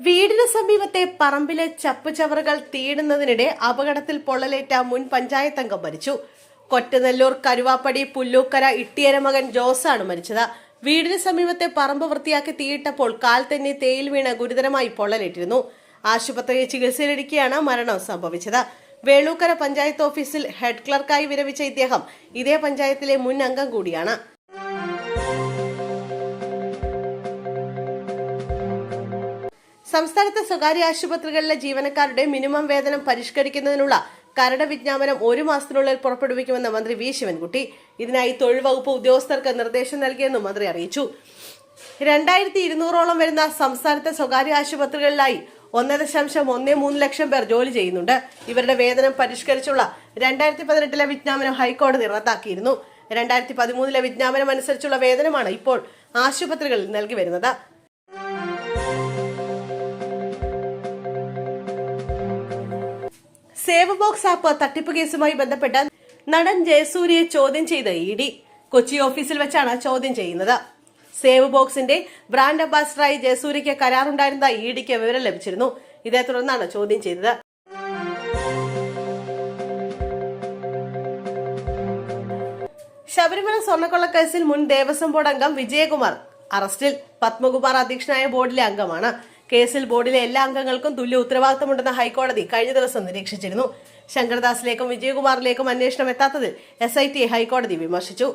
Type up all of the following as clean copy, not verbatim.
വീടിന് സമീപത്തെ പറമ്പിലെ ചപ്പുചവറുകൾ തീടുന്നതിനിടെ അപകടത്തിൽ പൊള്ളലേറ്റ മുൻ പഞ്ചായത്ത് അംഗം മരിച്ചു. കൊറ്റനെല്ലൂർ കരുവാപ്പടി പുല്ലൂക്കര ഇട്ടിയര മകൻ ജോസാണ് മരിച്ചത്. വീടിന് സമീപത്തെ പറമ്പ് വൃത്തിയാക്കി തീയിട്ടപ്പോൾ കാൽ തന്നെ തേയിൽ വീണ് ഗുരുതരമായി പൊള്ളലേറ്റിരുന്നു. ആശുപത്രിയിൽ ചികിത്സയിലിരിക്കെയാണ് മരണം സംഭവിച്ചത്. വേളൂക്കര പഞ്ചായത്ത് ഓഫീസിൽ ഹെഡ് ക്ലർക്കായി വിരമിച്ച ഇദ്ദേഹം ഇതേ പഞ്ചായത്തിലെ മുൻ അംഗം കൂടിയാണ്. സംസ്ഥാനത്തെ സ്വകാര്യ ആശുപത്രികളിലെ ജീവനക്കാരുടെ മിനിമം വേതനം പരിഷ്കരിക്കുന്നതിനുള്ള കരട് വിജ്ഞാപനം 1 മാസത്തിനുള്ളിൽ പുറപ്പെടുവിക്കുമെന്ന് മന്ത്രി വി ശിവൻകുട്ടി. ഇതിനായി തൊഴിൽ വകുപ്പ് ഉദ്യോഗസ്ഥർക്ക് നിർദ്ദേശം നൽകിയെന്നും മന്ത്രി അറിയിച്ചു. 2200ഓളം വരുന്ന സംസ്ഥാനത്തെ സ്വകാര്യ ആശുപത്രികളിലായി 1.13 ലക്ഷം പേർ ജോലി ചെയ്യുന്നുണ്ട്. ഇവരുടെ വേതനം പരിഷ്കരിച്ചുള്ള 2018 വിജ്ഞാപനം ഹൈക്കോടതി റദ്ദാക്കിയിരുന്നു. 2013 വിജ്ഞാപനം അനുസരിച്ചുള്ള വേതനമാണ് ഇപ്പോൾ ആശുപത്രികളിൽ നൽകി വരുന്നത്. സേവ് ബോക്സ് ആപ്പ് തട്ടിപ്പ് കേസുമായി ബന്ധപ്പെട്ട നടൻ ജയസൂര്യയെ ചോദ്യം ചെയ്ത് ഇഡി കൊച്ചി ഓഫീസിൽ വെച്ചാണ് ചോദ്യം ചെയ്യുന്നത്. സേവ് ബോക്സിന്റെ ബ്രാൻഡ് അംബാസിഡറായി ജയസൂര്യയ്ക്ക് കരാറുണ്ടായിരുന്നതായി ഇഡിക്ക് വിവരം ലഭിച്ചിരുന്നു. ഇതേ തുടർന്നാണ് ചോദ്യം ചെയ്തത്. ശബരിമല സ്വർണ്ണക്കൊള്ളക്കേസിൽ മുൻ ദേവസ്വം ബോർഡ് അംഗം വിജയകുമാർ അറസ്റ്റിൽ. പത്മകുമാർ അധ്യക്ഷനായ ബോർഡിലെ അംഗമാണ്. കേസിൽ ബോർഡിലെ എല്ലാ അംഗങ്ങൾക്കും തുല്യ ഉത്തരവാദിത്തമുണ്ടെന്ന് ഹൈക്കോടതി കഴിഞ്ഞ ദിവസം നിരീക്ഷിച്ചിരുന്നു. ശങ്കർദാസിലേക്കും വിജയകുമാറിലേക്കും അന്വേഷണം എത്താത്തതിൽ SIT ഹൈക്കോടതി വിമർശിച്ചു.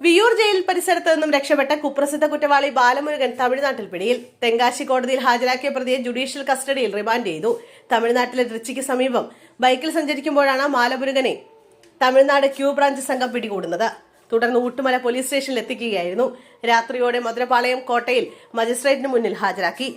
വിയൂർ ജയിൽ പരിസരത്ത് നിന്നും രക്ഷപ്പെട്ട കുപ്രസിദ്ധ കുറ്റവാളി ബാലമുരുകൻ തമിഴ്നാട്ടിൽ പിടിയിൽ. തെങ്കാശി കോടതിയിൽ ഹാജരാക്കിയ പ്രതിയെ ജുഡീഷ്യൽ കസ്റ്റഡിയിൽ റിമാൻഡ് ചെയ്തു. തമിഴ്നാട്ടിലെ ട്രിച്ചിക്ക് സമീപം ബൈക്കിൽ സഞ്ചരിക്കുമ്പോഴാണ് ബാലമുരുകനെ തമിഴ്നാട് ക്യൂ ബ്രാഞ്ച് സംഘം പിടികൂടുന്നത്. തുടർന്ന് ഊട്ടുമല പോലീസ് സ്റ്റേഷനിൽ എത്തിക്കുകയായിരുന്നു. രാത്രിയോടെ മധുരപാളയം കോട്ടയിൽ മജിസ്ട്രേറ്റിന് മുന്നിൽ ഹാജരാക്കി.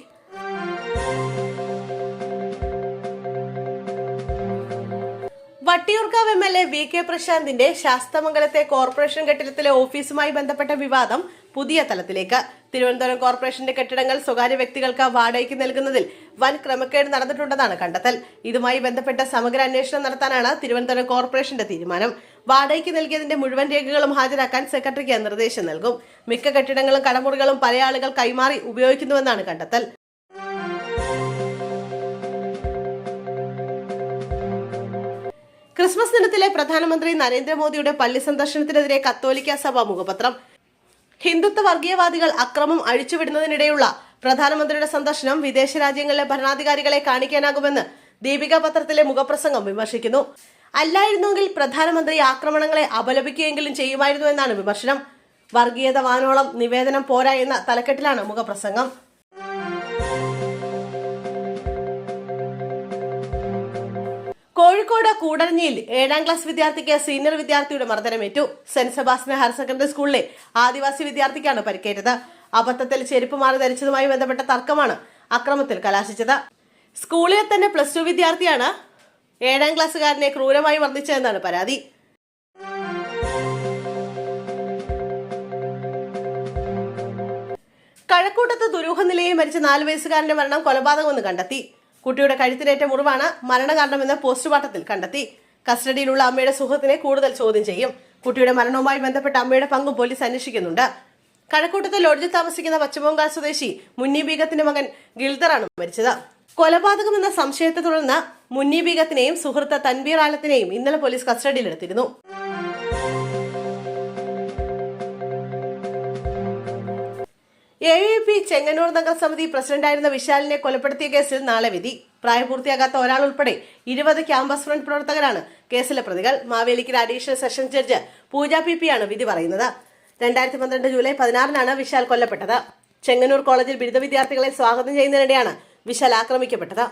വട്ടിയൂർക്കാവ് MLA VK പ്രശാന്തിന്റെ ശാസ്തമംഗലത്തെ കോർപ്പറേഷൻ കെട്ടിടത്തിലെ ഓഫീസുമായി ബന്ധപ്പെട്ട വിവാദം പുതിയ തലത്തിലേക്ക്. തിരുവനന്തപുരം കോർപ്പറേഷന്റെ കെട്ടിടങ്ങൾ സ്വകാര്യ വ്യക്തികൾക്ക് വാടകയ്ക്ക് നൽകുന്നതിൽ വൻ ക്രമക്കേട് നടന്നിട്ടുണ്ടെന്നാണ് കണ്ടെത്തൽ. ഇതുമായി ബന്ധപ്പെട്ട സമഗ്ര അന്വേഷണം നടത്താനാണ് തിരുവനന്തപുരം കോർപ്പറേഷന്റെ തീരുമാനം. വാടകയ്ക്ക് നൽകിയതിന്റെ മുഴുവൻ രേഖകളും ഹാജരാക്കാൻ സെക്രട്ടറിക്ക് നിർദ്ദേശം നൽകും. മിക്ക കെട്ടിടങ്ങളും കടമുറികളും പല ആളുകൾ കൈമാറി ഉപയോഗിക്കുന്നുവെന്നാണ് കണ്ടെത്തൽ. ക്രിസ്മസ് ദിനത്തിലെ പ്രധാനമന്ത്രി നരേന്ദ്രമോദിയുടെ പള്ളി സന്ദർശനത്തിനെതിരെ കത്തോലിക്ക സഭ മുഖപത്രം. ഹിന്ദുത്വ വർഗീയവാദികൾ അക്രമം അഴിച്ചുവിടുന്നതിനിടെയുള്ള പ്രധാനമന്ത്രിയുടെ സന്ദർശനം വിദേശ രാജ്യങ്ങളിലെ ഭരണാധികാരികളെ കാണിക്കാനാകുമെന്ന് ദീപിക പത്രത്തിലെ മുഖപ്രസംഗം വിമർശിക്കുന്നു. അല്ലായിരുന്നെങ്കിൽ പ്രധാനമന്ത്രി ആക്രമണങ്ങളെ അപലപിക്കുകയെങ്കിലും ചെയ്യുമായിരുന്നു എന്നാണ് വിമർശനം. വർഗീയത വാനോളം നിവേദനം പോരാ എന്ന തലക്കെട്ടിലാണ് മുഖപ്രസംഗം. കോഴിക്കോട് കൂടരഞ്ഞിയിൽ 7ാം ക്ലാസ് വിദ്യാർത്ഥിക്ക് സീനിയർ വിദ്യാർത്ഥിയുടെ മർദ്ദനമേറ്റു. സെന്റ് സെബാസ്റ്റ്യൻ ഹയർ സെക്കൻഡറി സ്കൂളിലെ ആദിവാസി വിദ്യാർത്ഥിക്കാണ് പരിക്കേറ്റത്. അബദ്ധത്തിൽ ചെരുപ്പ് മാറി ധരിച്ചതുമായി ബന്ധപ്പെട്ട തർക്കമാണ് അക്രമത്തിൽ കലാശിച്ചത്. സ്കൂളിലെ തന്നെ +2 വിദ്യാർത്ഥിയാണ് 7ാം ക്ലാസ്സുകാരനെ ക്രൂരമായി മർദ്ദിച്ചതെന്നാണ് പരാതി. കഴക്കൂട്ടത്ത് ദുരൂഹ നിലയിൽ മരിച്ച 4 വയസ്സുകാരന്റെ മരണം കൊലപാതകമെന്ന് കണ്ടെത്തി. കുട്ടിയുടെ കഴുത്തിനേറ്റ മുറിവാണ് മരണകാരണമെന്ന് പോസ്റ്റ്മോർട്ടത്തിൽ കണ്ടെത്തി. കസ്റ്റഡിയിലുള്ള അമ്മയുടെ സുഹൃത്തിനെ കൂടുതൽ ചോദ്യം ചെയ്യും. കുട്ടിയുടെ മരണവുമായി ബന്ധപ്പെട്ട അമ്മയുടെ പങ്കും പോലീസ് അന്വേഷിക്കുന്നുണ്ട്. കഴക്കൂട്ടത്ത് ലോഡ്ജിൽ താമസിക്കുന്ന പശ്ചിമബംഗാൾ സ്വദേശി മുന്നി ബീഗത്തിന്റെ മകൻ ഗിൽദറാണ് മരിച്ചത്. കൊലപാതകമെന്ന സംശയത്തെ തുടർന്ന് മുന്നി ബീഗത്തിനെയും സുഹൃത്ത് തൻവീർ ആലത്തിനെയും ഇന്നലെ പോലീസ് കസ്റ്റഡിയിലെടുത്തിരുന്നു. AVP ചെങ്ങന്നൂർ നഗരസമിതി പ്രസിഡന്റായിരുന്ന വിശാലിനെ കൊലപ്പെടുത്തിയ കേസിൽ നാളെ വിധി. പ്രായപൂർത്തിയാകാത്ത ഒരാൾ ഉൾപ്പെടെ 20 ക്യാമ്പസ് ഫ്രണ്ട് പ്രവർത്തകരാണ് കേസിലെ പ്രതികൾ. മാവേലിക്കര അഡീഷണൽ സെഷൻസ് ജഡ്ജ് പൂജ PP ആണ് വിധി പറയുന്നത്. 2012 ജൂലൈ 16-നാണ് വിശാൽ കൊല്ലപ്പെട്ടത്. ചെങ്ങന്നൂർ കോളേജിൽ ബിരുദ വിദ്യാർത്ഥികളെ സ്വാഗതം ചെയ്യുന്നതിനിടെയാണ് വിശാൽ ആക്രമിക്കപ്പെട്ടത്.